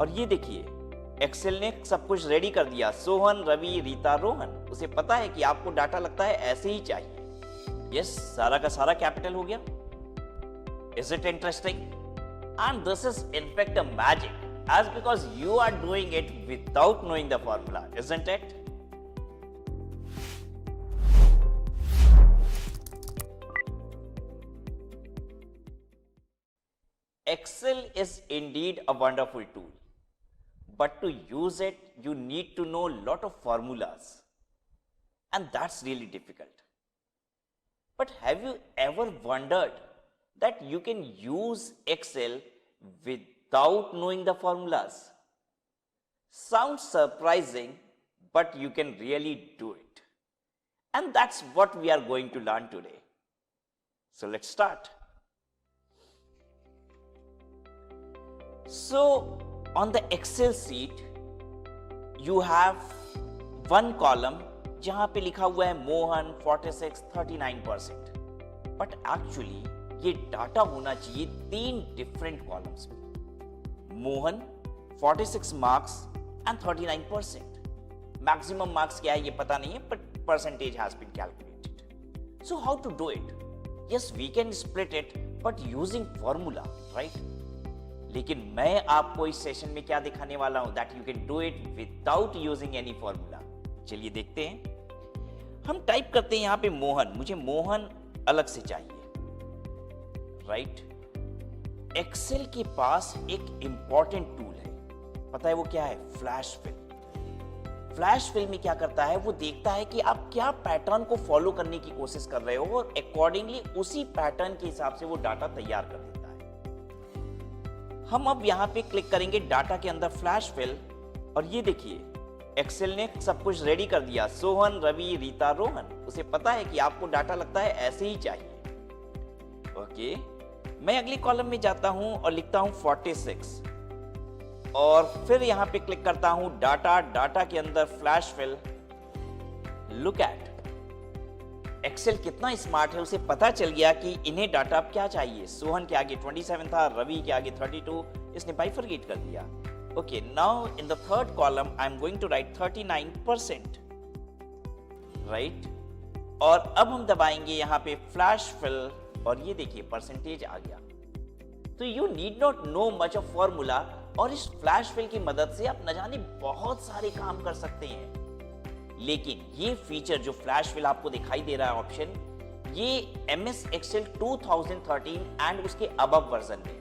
और ये देखिए एक्सेल ने सब कुछ रेडी कर दिया। सोहन, रवि, रीता, रोहन। उसे पता है कि आपको डाटा लगता है ऐसे ही चाहिए। यस, सारा का सारा कैपिटल हो गया। Is it interesting? And this is in fact a magic, as because you are doing it without knowing the formula, isn't it? Excel is indeed a wonderful tool, but to use it, you need to know a lot of formulas, and that's really difficult. But have you ever wondered that you can use Excel without knowing the formulas? Sounds surprising, but you can really do it. And that's what we are going to learn today. So let's start. So on the Excel sheet, you have one column जहां पे लिखा हुआ है Mohan 46 39%, but actually ये data होना चाहिए 3 different columns में। Mohan 46 marks and 39%। Maximum marks क्या है ये पता नहीं है, but percentage has been calculated. So how to do it? Yes, we can split it but using formula, right? लेकिन मैं आपको इस सेशन में क्या दिखाने वाला हूं, that you can do it without using any formula. चलिए देखते हैं। हम टाइप करते हैं यहां पे मोहन, मुझे मोहन अलग से चाहिए, राइट? एक्सेल के पास एक इंपॉर्टेंट टूल है, पता है वो क्या है? Flash fill. फ्लैश फिल में क्या करता है, वो देखता है कि आप क्या पैटर्न को फॉलो करने की कोशिश कर रहे हो और अकॉर्डिंगली उसी पैटर्न के हिसाब से वो डाटा तैयार कर देता है। हम अब यहां पे क्लिक करेंगे डाटा के अंदर फ्लैश फिल, और ये देखिए एक्सेल ने सब कुछ रेडी कर दिया। सोहन, रवि, रीता, रोहन। उसे पता है कि आपको डाटा लगता है ऐसे ही चाहिए। ओके, मैं अगली कॉलम में जाता हूं और लिखता हूं 46, और फिर यहां पे क्लिक करता हूं डाटा। डाटा के अंदर flash fill. Look at, Excel कितना स्मार्ट है, उसे पता चल गया कि इन्हें डाटा अब क्या चाहिए। सोहन के आगे 27 था, रवि के आगे 32, इसने बाइफरगेट कर दिया। Okay, now in the third column, I am going to write 39%, right? और अब हम दबाएंगे यहाँ पे फ्लैश फिल, और ये देखिए परसेंटेज आ गया। तो you need not know much of formula, और इस फ्लैश फिल की मदद से आप न जाने बहुत सारे काम कर सकते हैं। लेकिन ये फीचर जो फ्लैश फिल आपको दिखाई दे रहा है ऑप्शन, ये MS Excel 2013 एंड उसके अबव वर्जन में।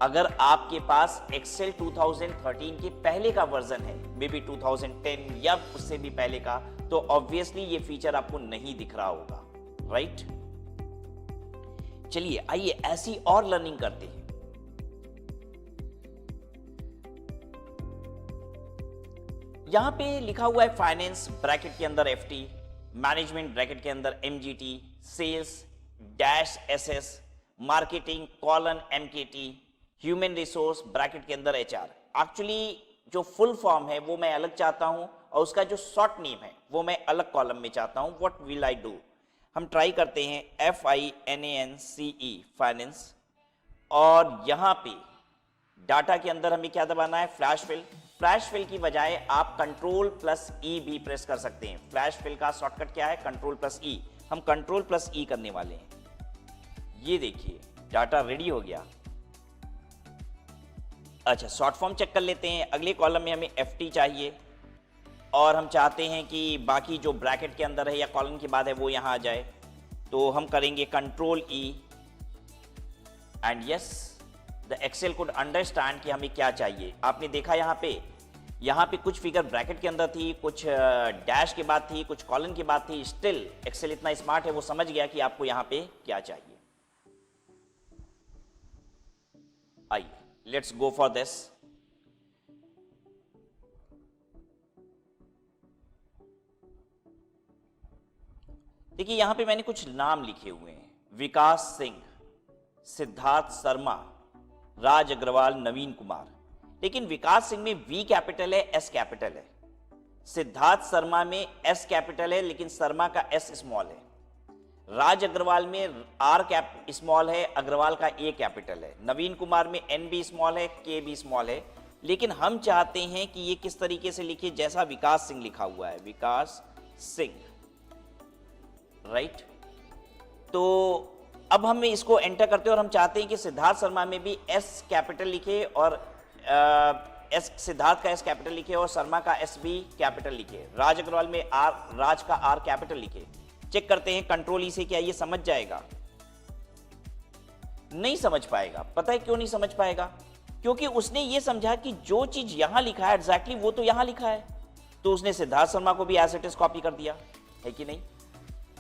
अगर आपके पास एक्सेल 2013 के पहले का वर्जन है, मे बी 2010 या उससे भी पहले का, तो ऑब्वियसली ये फीचर आपको नहीं दिख रहा होगा, राइट? चलिए आइए ऐसी और लर्निंग करते हैं। यहां पे लिखा हुआ है फाइनेंस, ब्रैकेट के अंदर FT, मैनेजमेंट ब्रैकेट के अंदर MGT, sales dash SS, marketing colon MKT, human resource bracket के अंदर HR। एक्चुअली जो फुल फॉर्म है वो मैं अलग चाहता हूं, और उसका जो शॉर्ट नेम है वो मैं अलग कॉलम में चाहता हूं। What will I do? हम ट्राई करते हैं FINANCE, फाइनेंस, और यहां पे डाटा के अंदर हमें क्या दबाना है? Flash fill. फ्लैश फिल की बजाय आप Ctrl+E भी प्रेस कर सकते हैं। फ्लैश फिल का शॉर्टकट क्या है? Ctrl+E। हम Ctrl+E करने वाले हैं। ये देखिए डाटा रेडी हो गया। अच्छा, शॉर्ट फॉर्म चेक कर लेते हैं। अगले कॉलम में हमें FT चाहिए, और हम चाहते हैं कि बाकी जो ब्रैकेट के अंदर है या कॉलम के बाद है वो यहाँ आ जाए, तो हम करेंगे Ctrl+E, and yes, the Excel could understand कि हमें क्या चाहिए। आपने देखा यहाँ पे कुछ फिगर ब्रैकेट के अंदर थी, कुछ डैश के बाद थी, कुछ कॉलन के बाद थी। स्टिल एक्सेल इतना स्मार्ट है, वो समझ गया कि आपको यहाँ पे क्या चाहिए। आइए, let's go for this. देखिए यहां पे मैंने कुछ नाम लिखे हुए हैं। विकास सिंह, सिद्धार्थ शर्मा, राज अग्रवाल, नवीन कुमार। लेकिन विकास सिंह में V कैपिटल है, S कैपिटल है। सिद्धार्थ शर्मा में S कैपिटल है, लेकिन शर्मा का S स्मॉल है। राज अग्रवाल में R स्मॉल है, अग्रवाल का A कैपिटल है। नवीन कुमार में N भी स्मॉल है, K भी स्मॉल है। लेकिन हम चाहते हैं कि ये किस तरीके से लिखे, जैसा विकास सिंह लिखा हुआ है, विकास सिंह, राइट। तो अब हम इसको एंटर करते हैं और हम चाहते हैं कि सिद्धार्थ शर्मा में भी एस कैपिटल लिखे और एस, सिद्धार्थ का एस कैपिटल लिखे और शर्मा का एस भी कैपिटल लिखे। राज अग्रवाल में आर, राज का आर कैपिटल लिखे। चेक करते हैं कंट्रोल ई से क्या ये समझ जाएगा। नहीं समझ पाएगा। पता है क्यों नहीं समझ पाएगा? क्योंकि उसने ये समझा कि जो चीज यहां लिखा है एग्जैक्टली वो तो यहां लिखा है, तो उसने सिद्धार्थ शर्मा को भी एज इट इज कॉपी कर दिया, है कि नहीं।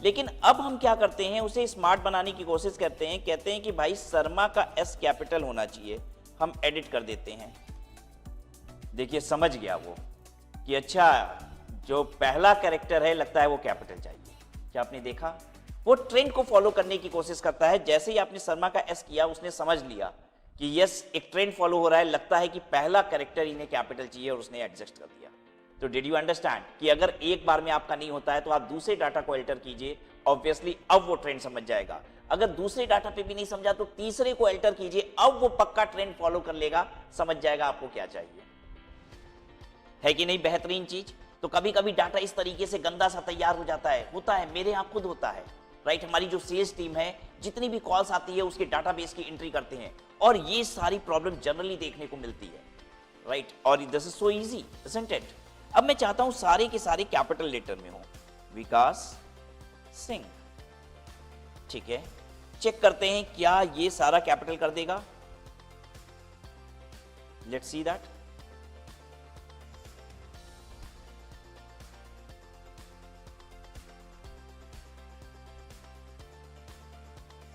लेकिन अब हम क्या करते हैं, उसे स्मार्ट बनाने की कोशिश करते हैं। कहते हैं कि भाई शर्मा का एस कैपिटल होना चाहिए, हम एडिट कर देते हैं। देखिए समझ गया वो कि अच्छा जो पहला कैरेक्टर है लगता है वो कैपिटल चाहिए। क्या आपने देखा? वो ट्रेंड को फॉलो करने की कोशिश करता है। जैसे ही आपने शर्मा का एस किया उसने समझ लिया कि यस एक ट्रेंड फॉलो हो रहा है, लगता है कि पहला कैरेक्टर इन्हें कैपिटल चाहिए और उसने एडजस्ट कर दिया। तो डिड यू अंडरस्टैंड कि अगर एक बार में आपका नहीं होता है तो आप दूसरे डाटा को एल्टर कीजिए, ऑब्वियसली अब वो ट्रेंड समझ जाएगा। अगर दूसरे डाटा पे भी नहीं समझा तो तीसरे को एल्टर कीजिए, अब वो पक्का ट्रेंड फॉलो कर लेगा, समझ जाएगा आपको क्या चाहिए, है कि नहीं। बेहतरीन चीज। तो कभी कभी डाटा इस तरीके से गंदा सा तैयार हो जाता है, होता है, मेरे यहाँ खुद होता है, राइट। हमारी जो सेल्स टीम है जितनी भी कॉल्स आती है उसके डाटाबेस की एंट्री करते हैं और ये सारी प्रॉब्लम जनरली देखने को मिलती है, राइट। और this is so easy, isn't it. अब मैं चाहता हूं सारे के सारे कैपिटल लेटर में हो, विकास सिंह, ठीक है। चेक करते हैं क्या ये सारा कैपिटल कर देगा। Let's see that.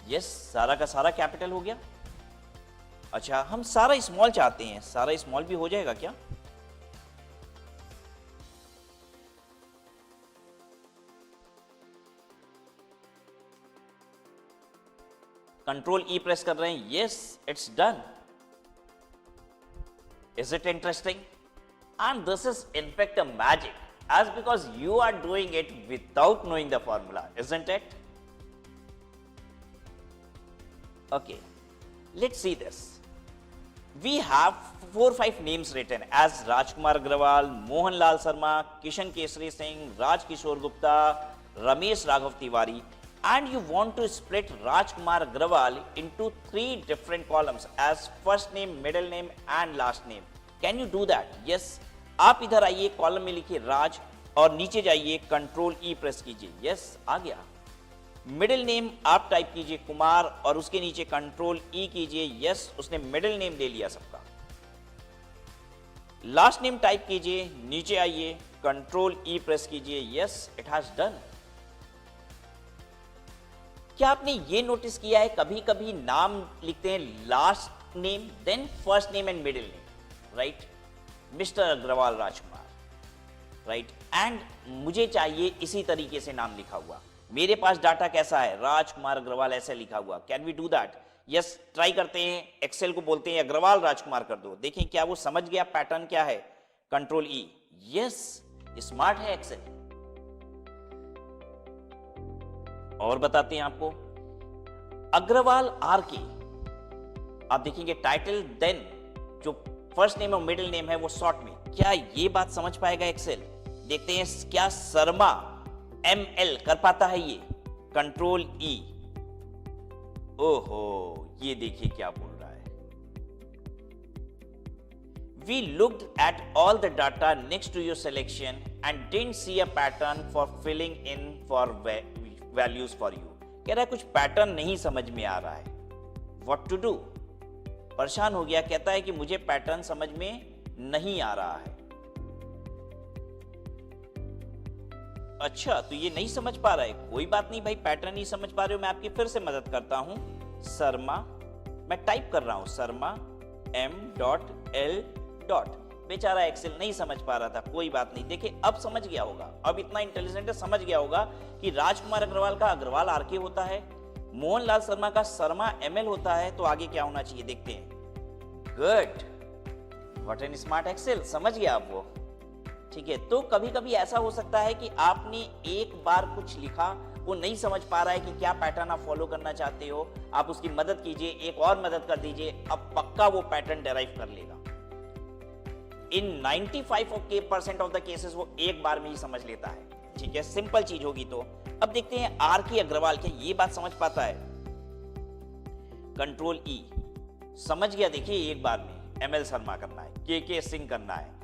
यस, सारा का सारा कैपिटल हो गया। अच्छा, हम सारा स्मॉल चाहते हैं, सारा स्मॉल भी हो जाएगा क्या? कंट्रोल ई प्रेस कर रहे हैं। Yes, it's done. Is it interesting? And this is in fact a magic, as because you are doing it without knowing the formula, isn't it? Okay, let's see this. We have 4-5 names written as Rajkumar Agrawal, Mohanlal Sharma, Kishan Kesari Singh, Raj Kishore Gupta, Ramesh Raghav Tiwari, and you want to split Rajkumar Agrawal into 3 different columns as first name, middle name and last name. Can you do that? Yes. आप इधर आइए, column में लिखिए राज और नीचे जाइए, control ई press कीजिए। Yes, आ गया। मिडिल नेम आप टाइप कीजिए कुमार और उसके नीचे कंट्रोल ई कीजिए। यस, उसने मिडिल नेम ले लिया सबका। लास्ट नेम टाइप कीजिए, नीचे आइए, कंट्रोल ई प्रेस कीजिए। Yes, it has done. क्या आपने ये नोटिस किया है, कभी कभी नाम लिखते हैं last name then first name and middle name, right. Mister Agarwal Rajkumar, right. And मुझे चाहिए इसी तरीके से नाम लिखा हुआ। मेरे पास डाटा कैसा है, राजकुमार अग्रवाल ऐसे लिखा हुआ। Can we do that? Yes, try करते हैं। एक्सेल को बोलते हैं अग्रवाल राजकुमार कर दो, देखें क्या वो समझ गया पैटर्न क्या है। कंट्रोल ई। यस, स्मार्ट है एक्सेल। और बताते हैं आपको, अग्रवाल आर के आप देखेंगे टाइटल देन जो फर्स्ट नेम और मिडिल नेम है वो शॉर्ट में। क्या ये बात समझ पाएगा एक्सेल? देखते हैं क्या शर्मा ML कर पाता है ये। कंट्रोल ई। ओहो, ये देखिए क्या बोल रहा है। We looked at all the data next to your selection and didn't see a pattern for filling in for values for you. कह रहा है कुछ पैटर्न नहीं समझ में आ रहा है। What to do? परेशान हो गया, कहता है कि मुझे पैटर्न समझ में नहीं आ रहा है। अच्छा, तो ये नहीं समझ पा रहा है, कोई बात नहीं भाई, पैटर्न नहीं समझ पा रहे हो, मैं आपकी फिर से मदद करता हूं। शर्मा, मैं टाइप कर रहा हूं शर्मा M.L. बेचारा एक्सेल नहीं समझ पा रहा था, कोई बात नहीं। देखिए अब समझ गया होगा, अब इतना इंटेलिजेंट है, समझ गया होगा कि राजकुमार अग्रवाल का अग्रवाल आरके होता है, मोहनलाल शर्मा का शर्मा ML होता है, तो आगे क्या होना चाहिए देखते हैं। Good, what an smart Excel, समझ गया आप वो, ठीक है। तो कभी कभी ऐसा हो सकता है कि आपने एक बार कुछ लिखा, वो नहीं समझ पा रहा है कि क्या पैटर्न आप फॉलो करना चाहते हो, आप उसकी मदद कीजिए, एक और मदद कर दीजिए, अब पक्का वो पैटर्न डेराइव कर लेगा। इन 95% ऑफ द केसेस वो एक बार में ही समझ लेता है। ठीक है, सिंपल चीज होगी। तो अब देखते हैं आर के अग्रवाल क्या ये बात समझ पाता है। कंट्रोल ई समझ गया। देखिए एक बार में एमएल शर्मा करना है, के सिंह करना है,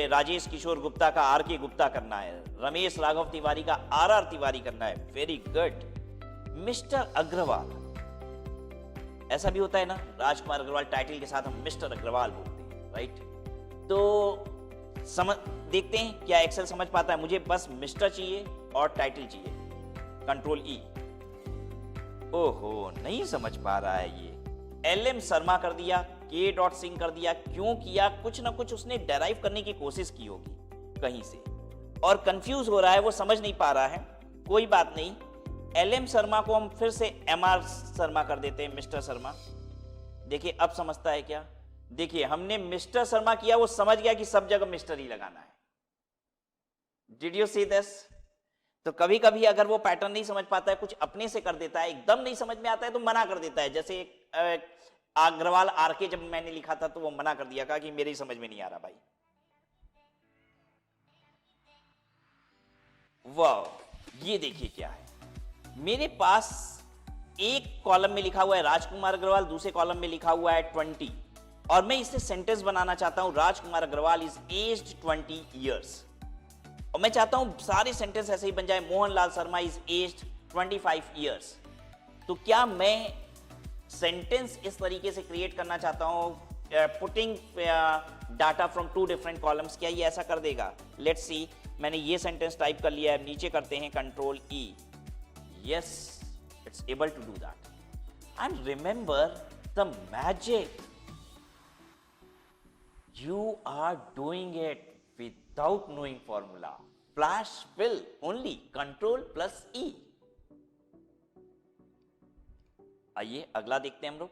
राजेश किशोर गुप्ता का आर के गुप्ता करना है, रमेश राघव तिवारी का आर तिवारी करना है। Very good. मिस्टर अग्रवाल, ऐसा भी होता है ना, राजकुमार अग्रवाल टाइटल के साथ हम मिस्टर अग्रवाल बोलते हैं, राइट। तो समझ देखते हैं क्या एक्सेल समझ पाता है। मुझे बस मिस्टर चाहिए और टाइटल चाहिए। कंट्रोल ई। ओहो, नहीं समझ पा रहा है ये। एलएम शर्मा कर दिया, के डॉट सिंह कर दिया। क्यों किया? कुछ ना कुछ उसने डेराइव करने की कोशिश की होगी कहीं से और कंफ्यूज हो रहा है, वो समझ नहीं पा रहा है। कोई बात नहीं, एलएम शर्मा को हम फिर से एमआर शर्मा कर देते हैं, मिस्टर शर्मा। देखिए अब समझता है क्या? देखिए हमने मिस्टर शर्मा किया, वो समझ गया कि सब जगह मिस्टर ही लगाना है। Did you see this? तो कभी कभी अगर वो पैटर्न नहीं समझ पाता है, कुछ अपने से कर देता है, एकदम नहीं समझ में आता है तो मना कर देता है। जैसे अग्रवाल आर के जब मैंने लिखा था तो वो मना कर दिया, कहा कि मेरी समझ में नहीं आ रहा भाई। वाह, ये देखिए क्या है। मेरे पास एक कॉलम में लिखा हुआ है राजकुमार अग्रवाल, दूसरे कॉलम में लिखा हुआ है 20 और मैं इससे सेंटेंस बनाना चाहता हूं, राजकुमार अग्रवाल इज एज्ड 20 ईयर्स। और मैं चाहता हूं सारे सेंटेंस ऐसे ही बन जाए, Mohanlal Sharma is aged 25 years. तो क्या मैं सेंटेंस इस तरीके से क्रिएट करना चाहता हूं, putting data from 2 different columns, क्या ये ऐसा कर देगा? Let's see. मैंने ये सेंटेंस टाइप कर लिया है, नीचे करते हैं control E. Yes, it's able to do that. And remember the magic. You are doing it without knowing formula. Flash fill only. Control plus E. आइए अगला देखते हैं हम लोग।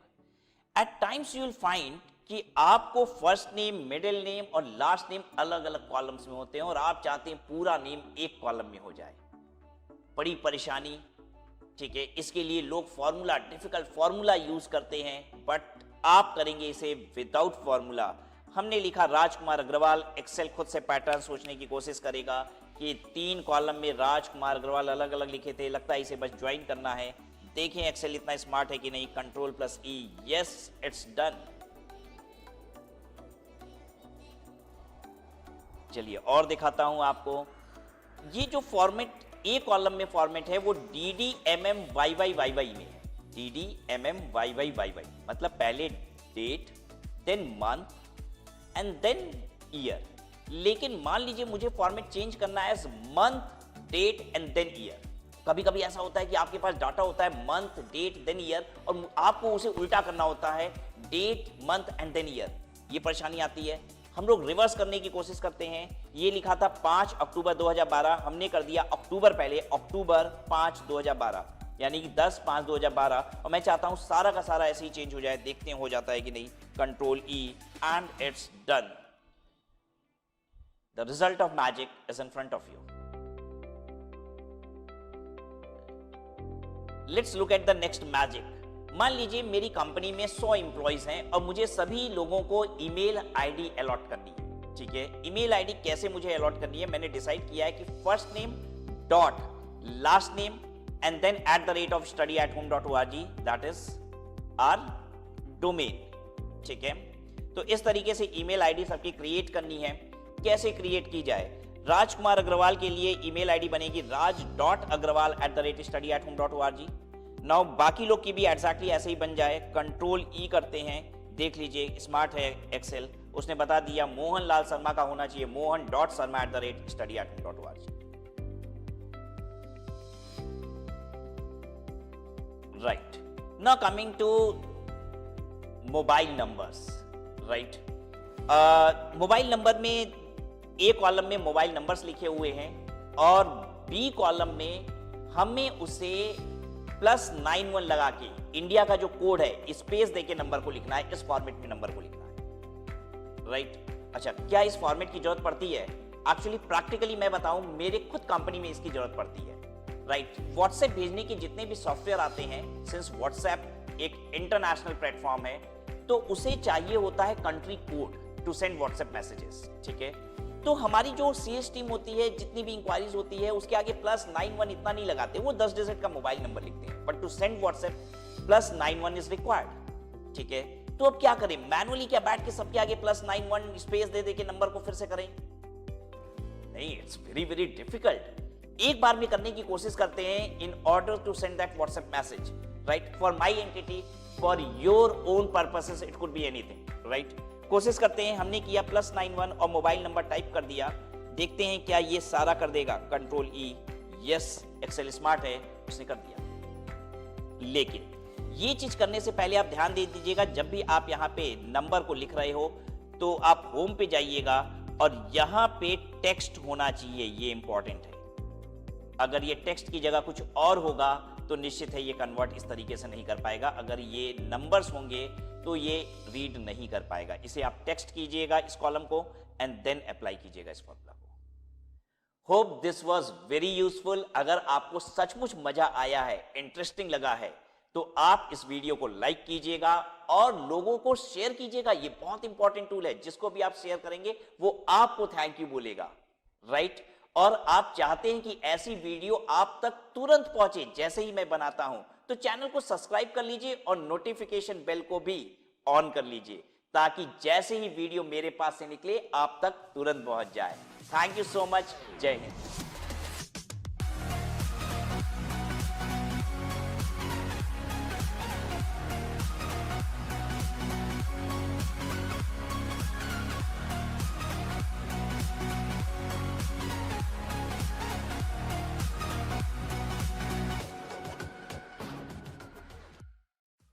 At times you will find कि आपको फर्स्ट नेम, मिडिल नेम और last name अलग अलग कॉलम्स में होते हैं और आप चाहते हैं पूरा नेम एक कॉलम में हो जाए। बड़ी परेशानी। ठीक है, इसके लिए लोग फॉर्मूला, डिफिकल्ट फॉर्मूला यूज करते हैं, बट आप करेंगे इसे विदाउट फॉर्मूला। हमने लिखा राजकुमार अग्रवाल, एक्सेल खुद से पैटर्न सोचने की कोशिश करेगा कि 3 कॉलम में राजकुमार अग्रवाल अलग अलग लिखे थे, लगता है इसे बस ज्वाइन करना है। देखें एक्सेल इतना स्मार्ट है कि नहीं। Control plus E, yes it's done. चलिए और दिखाता हूं आपको। ये जो फॉर्मेट ए कॉलम में फॉर्मेट है वो DDMMYYYY में है। DDMMYYYY मतलब पहले date, then month and then year. लेकिन मान लीजिए मुझे फॉर्मेट चेंज करना है as month, date and then year. कभी कभी ऐसा होता है कि आपके पास डाटा होता है मंथ, डेट, देन ईयर और आपको उसे उल्टा करना होता है date, month and then year. ये परेशानी आती है। हम लोग रिवर्स करने की कोशिश करते हैं। ये लिखा था 5 अक्टूबर 2012, हमने कर दिया अक्टूबर पहले, अक्टूबर 5 2012, यानी कि 10/5/2012। और मैं चाहता हूं सारा का सारा ऐसे ही चेंज हो जाए। देखते हैं हो जाता है कि नहीं। Control E and it's done. The result of magic is in front of you. Let's look at the next magic. मान लीजिए मेरी कंपनी में 100 एम्प्लॉइज हैं और मुझे सभी लोगों को ईमेल आईडी अलॉट करनी है। ठीक है, ईमेल आईडी कैसे मुझे अलॉट करनी है? मैंने डिसाइड किया है कि first name dot last name and then @study@home.org, that is our domain. ठीक है, तो इस तरीके से ईमेल आईडी सबकी क्रिएट करनी है। कैसे क्रिएट की जाए? राजकुमार अग्रवाल के लिए ईमेल आईडी बनेगी raj.agrawal@study@home.org। नाउ बाकी लोग की भी एग्जैक्टली ऐसे ही बन जाए। कंट्रोल ई करते हैं। देख लीजिए स्मार्ट है एक्सेल, उसने बता दिया मोहनलाल शर्मा का होना चाहिए mohan.sharma@study@home.org। Right, now coming to mobile numbers. Right, mobile number में ए कॉलम में मोबाइल नंबर्स लिखे हुए हैं और बी कॉलम में हमें उसे +91 लगा के इंडिया का जो कोड है स्पेस देके नंबर को लिखना है। इस फॉर्मेट में नंबर को लिखना है। राइट, अच्छा क्या इस फॉर्मेट की जरूरत पड़ती है? एक्चुअली प्रैक्टिकली मैं बताऊं, मेरे खुद कंपनी में इसकी जरूरत पड़ती है। राइट, व्हाट्सएप भेजने के जितने भी सॉफ्टवेयर आते हैं, सिंस व्हाट्सएप एक इंटरनेशनल प्लेटफॉर्म है, तो उसे चाहिए होता है country code. To send WhatsApp messages, ठीक है। तो हमारी जो CS टीम होती है, जितनी भी इंक्वायरीज होती है, उसके आगे +91 इतना नहीं लगाते, वो 10 डिजिट का मोबाइल नंबर लिखते हैं, but to send WhatsApp +91 is required, ठीक है। तो अब क्या करें, मैनुअली क्या बैठ के सबके आगे +91 स्पेस दे दे के नंबर को फिर से करें? नहीं, इट्स वेरी वेरी डिफिकल्ट। एक बार में करने की कोशिश करते हैं in order to send that WhatsApp message, right, for my entity, for your own purposes, it could be anything, right. कोशिश करते हैं, हमने किया +91 और मोबाइल नंबर टाइप कर दिया, देखते हैं क्या ये सारा कर देगा। Ctrl+E, यस, एक्सेल स्मार्ट है, उसने कर दिया। लेकिन ये चीज करने से पहले आप ध्यान दे दीजिएगा, जब भी आप यहाँ पे नंबर को लिख रहे हो तो आप होम पे जाइएगा और यहाँ पे टेक्स्ट होना चाहिए, ये इंपॉर्टेंट है। अगर ये टेक्स्ट की जगह कुछ और होगा तो निश्चित है ये कन्वर्ट इस तरीके से नहीं कर पाएगा। अगर ये नंबर्स होंगे तो ये रीड नहीं कर पाएगा। इसे आप टेक्स्ट कीजिएगा इस कॉलम को एंड देन अप्लाई कीजिएगा इस फॉर्मूला को। Hope this was very useful. अगर आपको सचमुच मजा आया है, इंटरेस्टिंग लगा है, तो आप इस वीडियो को लाइक कीजिएगा और लोगों को शेयर कीजिएगा। ये बहुत इंपॉर्टेंट टूल है, जिसको भी आप शेयर करेंगे वो आपको थैंक यू बोलेगा, राइट। और आप चाहते हैं कि ऐसी वीडियो आप तक तुरंत पहुंचे जैसे ही मैं बनाता हूं, तो चैनल को सब्सक्राइब कर लीजिए और नोटिफिकेशन बेल को भी ऑन कर लीजिए, ताकि जैसे ही वीडियो मेरे पास से निकले आप तक तुरंत पहुंच जाए। Thank you so much. जय हिंद।